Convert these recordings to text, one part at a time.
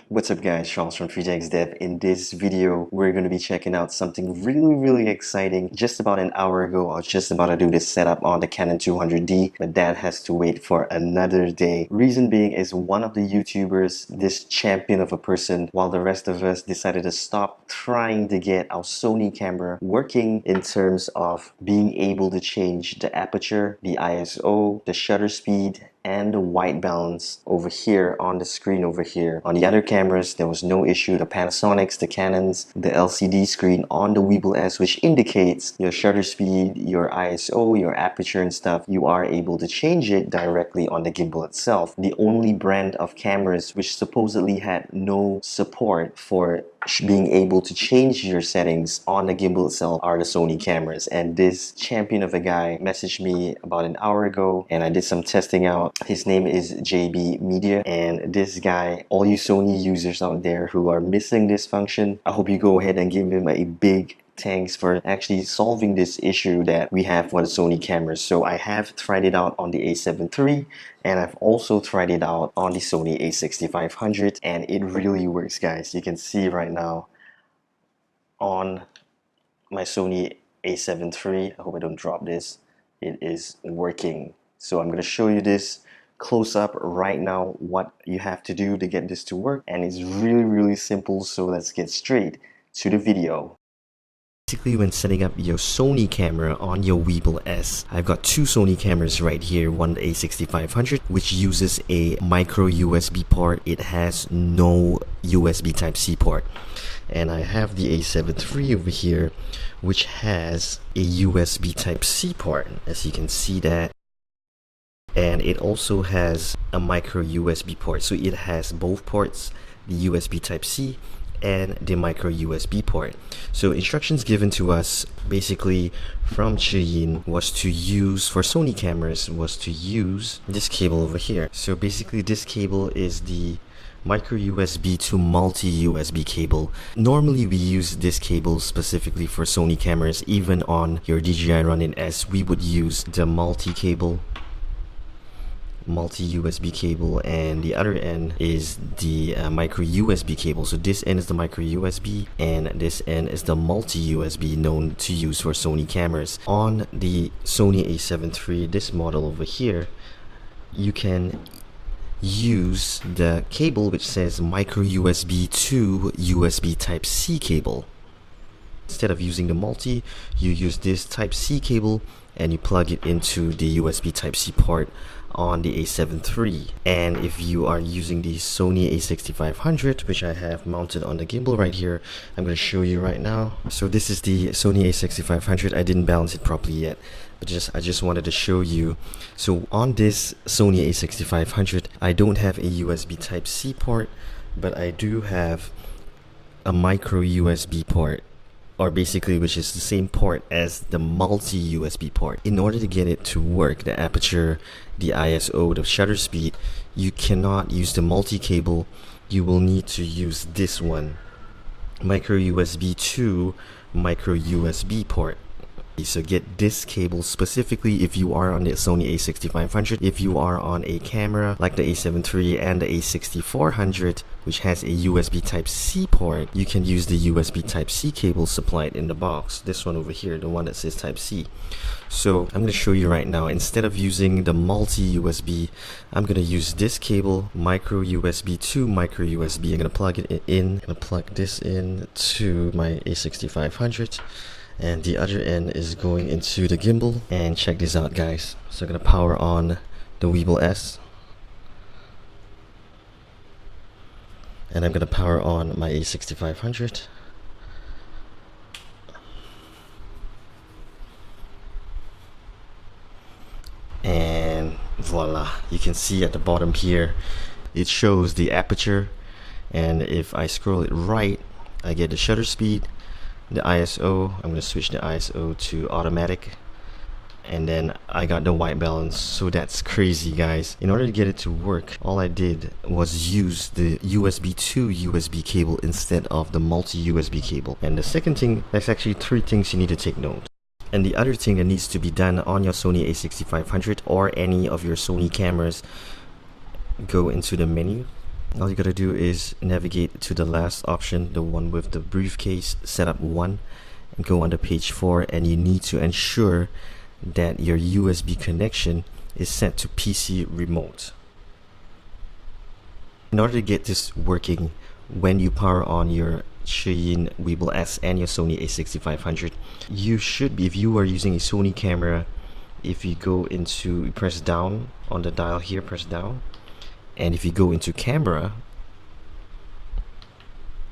What's up guys, Charles from TreeTanksDev. In this video, we're going to be checking out something really exciting. Just about an hour ago, I was just about to do this setup on the Canon 200D, but that has to wait for another day. Reason being is one of the YouTubers, this champion of a person, while the rest of us decided to stop trying to get our Sony camera working in terms of being able to change the aperture, the ISO, the shutter speed, and the white balance over here on the screen over here. On the other cameras, there was no issue. The Panasonics, the Canons, the LCD screen on the Weebill-S, which indicates your shutter speed, your ISO, your aperture and stuff, you are able to change it directly on the gimbal itself. The only brand of cameras which supposedly had no support for being able to change your settings on the gimbal itself are the Sony cameras. And this champion of a guy messaged me about an hour ago and I did some testing out. His name is JB Media, and this guy, all you Sony users out there who are missing this function, I hope you go ahead and give him a big thanks for actually solving this issue that we have for the Sony cameras. So I have tried it out on the a7 III and I've also tried it out on the Sony a6500, and it really works guys. You can see right now on my Sony a7 III, I hope I don't drop this, it is working. So I'm going to show you this close up right now, what you have to do to get this to work, and it's really simple. So let's get straight to the video. Basically, when setting up your Sony camera on your Weebill-S, I've got two Sony cameras right here. One, the a6500, which uses a micro USB port. It has no USB Type-C port. And I have the a7 III over here, which has a USB Type-C port, as you can see that. And it also has a micro USB port. So it has both ports, the USB Type-C and the micro USB port. So instructions given to us basically from Zhiyun was to use, for Sony cameras, was to use this cable over here. So basically this cable is the micro USB to multi USB cable. Normally we use this cable specifically for Sony cameras. Even on your DJI Ronin S, we would use the multi USB cable, and the other end is the micro USB cable. So this end is the micro USB and this end is the multi USB, known to use for Sony cameras. On the Sony a7 III, this model over here, you can use the cable which says micro USB to USB Type-C cable. Instead of using the multi, you use this Type-C cable and you plug it into the USB Type-C port on the a7 III. And if you are using the Sony a6500, which I have mounted on the gimbal right here, I'm going to show you right now. So this is the Sony a6500. I didn't balance it properly yet, but I just wanted to show you. So on this Sony a6500, I don't have a USB Type-C port, but I do have a micro USB port, or basically which is the same port as the multi USB port. In order to get it to work, the aperture, the ISO, the shutter speed, you cannot use the multi cable. You will need to use this one, micro USB to micro USB port. So get this cable specifically if you are on the Sony a6500. If you are on a camera like the a7 III and the a6400, which has a USB Type-C port, you can use the USB Type-C cable supplied in the box. This one over here, the one that says Type-C. So I'm going to show you right now. Instead of using the multi USB, I'm going to use this cable, micro USB to micro USB. I'm going to plug it in. I'm going to plug this in to my a6500. And the other end is going into the gimbal. And check this out guys. So I'm going to power on the Weebill-S, and I'm going to power on my a6500. And voila, you can see at the bottom here it shows the aperture, and if I scroll it right, I get the shutter speed, the ISO. I'm going to switch the ISO to automatic, and then I got the white balance. So that's crazy guys. In order to get it to work, all I did was use the USB to USB cable instead of the multi USB cable. And the second thing, there's actually three things you need to take note. And the other thing that needs to be done on your Sony a6500 or any of your Sony cameras, go into the menu All you gotta do is navigate to the last option, the one with the briefcase, setup 1, and go under page 4, and you need to ensure that your USB connection is set to PC remote. In order to get this working, when you power on your Zhiyun Weebill-S and your Sony a6500, you should be, if you are using a Sony camera, if you go into, press down on the dial here, press down, and if you go into camera,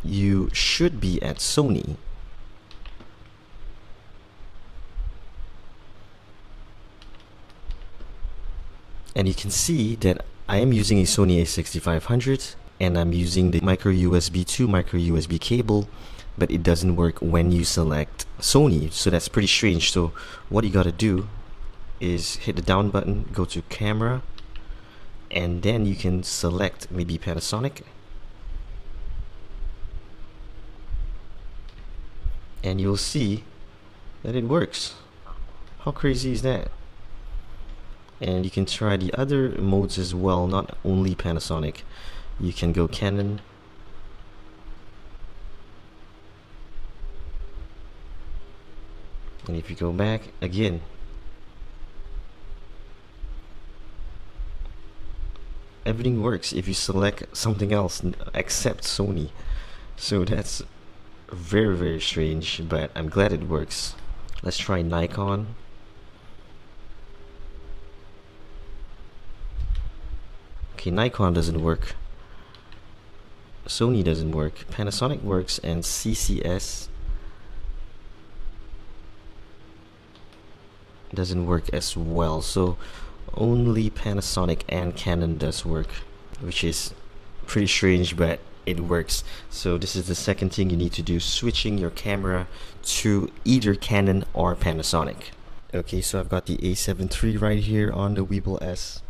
you should be at Sony. And you can see that I am using a Sony a6500 and I'm using the MicroUSB to MicroUSB cable, but it doesn't work when you select Sony. So that's pretty strange. So what you gotta do is hit the down button, go to camera, and then you can select maybe Panasonic, and you'll see that it works. How crazy is that? And you can try the other modes as well, not only Panasonic. You can go Canon, and if you go back again, everything works if you select something else except Sony. So that's very, very strange, but I'm glad it works. Let's try Nikon. Okay, Nikon doesn't work, Sony doesn't work, Panasonic works, and CCS doesn't work as well. So only Panasonic and Canon does work, which is pretty strange, but it works. So this is the second thing you need to do, switching your camera to either Canon or Panasonic. Okay, so I've got the A7 III right here on the Weebill-S.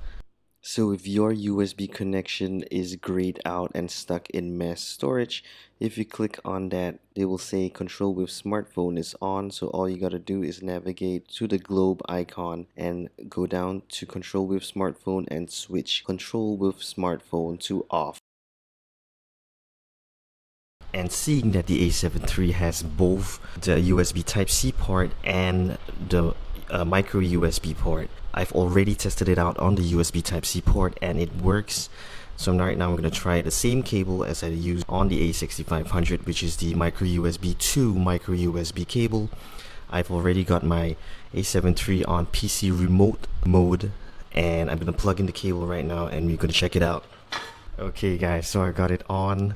So if your USB connection is grayed out and stuck in mass storage, if you click on that, they will say control with smartphone is on. So all you gotta do is navigate to the globe icon and go down to control with smartphone and switch control with smartphone to off. And seeing that the A7 III has both the USB Type-C port and the micro USB port, I've already tested it out on the USB Type-C port and it works. So right now I'm going to try the same cable as I used on the A6500, which is the micro USB to micro USB cable. I've already got my A7 III on PC remote mode, and I'm going to plug in the cable right now and we're going to check it out. Okay guys, so I got it on,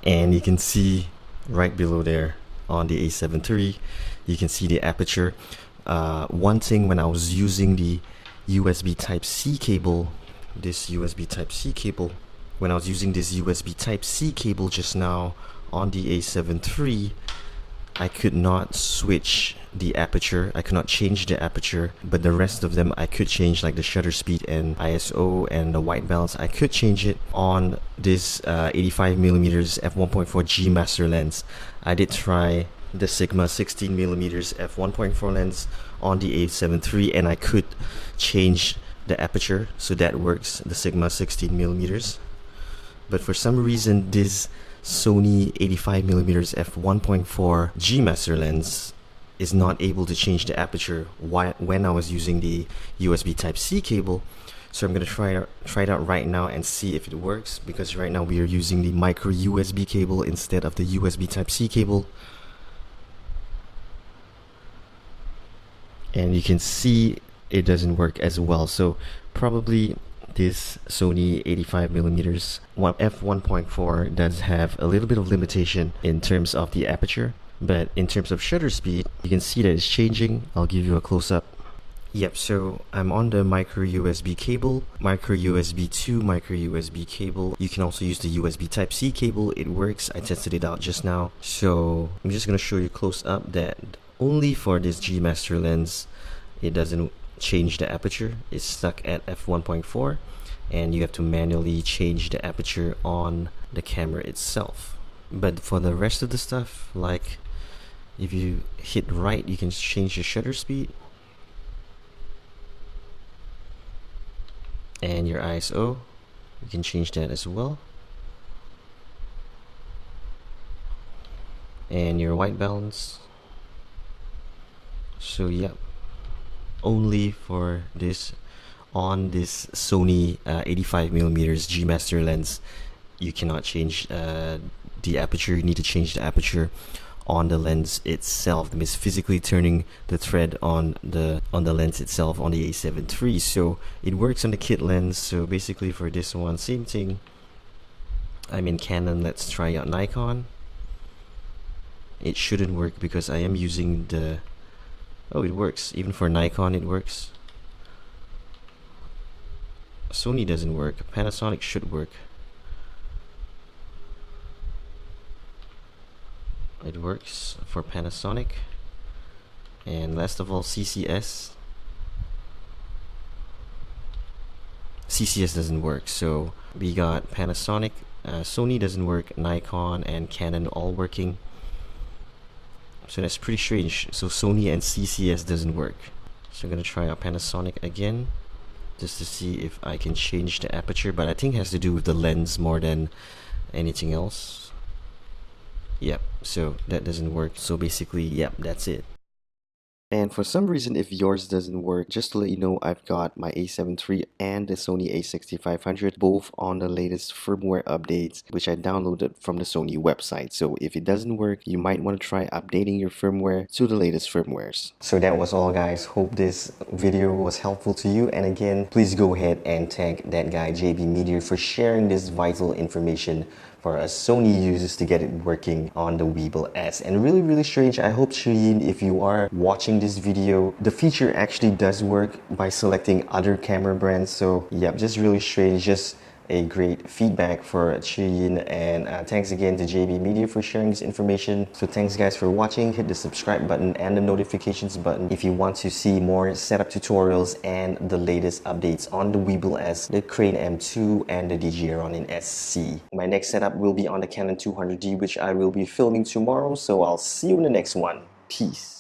and you can see right below there on the A7 III, you can see the aperture. One thing, when I was using the USB Type-C cable, when I was using this USB Type-C cable just now on the A7 III, I could not switch the aperture, I could not change the aperture, but the rest of them I could change, like the shutter speed and ISO and the white balance. I could change it on this 85mm f1.4 G master lens. I did try the Sigma 16mm f1.4 lens on the A7 III, and I could change the aperture, so that works, the Sigma 16mm. But for some reason this Sony 85mm f1.4 G master lens is not able to change the aperture when I was using the USB Type-C cable. So I'm going to try it out right now and see if it works, because right now we are using the micro USB cable instead of the USB Type-C cable. And you can see it doesn't work as well. So probably this Sony 85mm f1.4 does have a little bit of limitation in terms of the aperture, but in terms of shutter speed, you can see that it's changing. I'll give you a close-up. Yep, so I'm on the micro USB cable, micro USB to micro USB cable. You can also use the USB Type-C cable. It works. I tested it out just now. So I'm just going to show you close up that only for this G master lens, it doesn't change the aperture. It's stuck at f1.4, and you have to manually change the aperture on the camera itself. But for the rest of the stuff, like if you hit right, you can change the shutter speed and your ISO. You can change that as well. and your white balance. So yeah, only for this, on this Sony 85mm G Master lens, you cannot change the aperture. You need to change the aperture on the lens itself. That means physically turning the thread on the lens itself, on the A7 III. So it works on the kit lens. So basically for this one, same thing. I'm in Canon. Let's try out Nikon. It shouldn't work because I am using the, oh, it works. Even for Nikon it works. Sony doesn't work. Panasonic should work. It works for Panasonic. And last of all, CCS doesn't work. So we got Panasonic, Sony doesn't work, Nikon and Canon all working. So that's pretty strange. So Sony and CCS doesn't work. So I'm gonna try out Panasonic again, just to see if I can change the aperture, but I think it has to do with the lens more than anything else. Yep, so that doesn't work. So basically, yep, that's it. And for some reason, if yours doesn't work, just to let you know, I've got my A7 III and the Sony a6500 both on the latest firmware updates, which I downloaded from the Sony website. So if it doesn't work, you might want to try updating your firmware to the latest firmwares. So that was all, guys. Hope this video was helpful to you. And again, please go ahead and thank that guy JB Media for sharing this vital information for us Sony users to get it working on the Weebill-S. And really strange, I hope, Zhiyun, if you are watching this video, the feature actually does work by selecting other camera brands. So yeah, just really strange, just a great feedback for Zhiyun. And thanks again to JB Media for sharing this information. So thanks guys for watching. Hit the subscribe button and the notifications button if you want to see more setup tutorials and the latest updates on the Weebill-S, the Crane M2 and the DJI Ronin SC. My next setup will be on the Canon 200D, which I will be filming tomorrow. So I'll see you in the next one. Peace.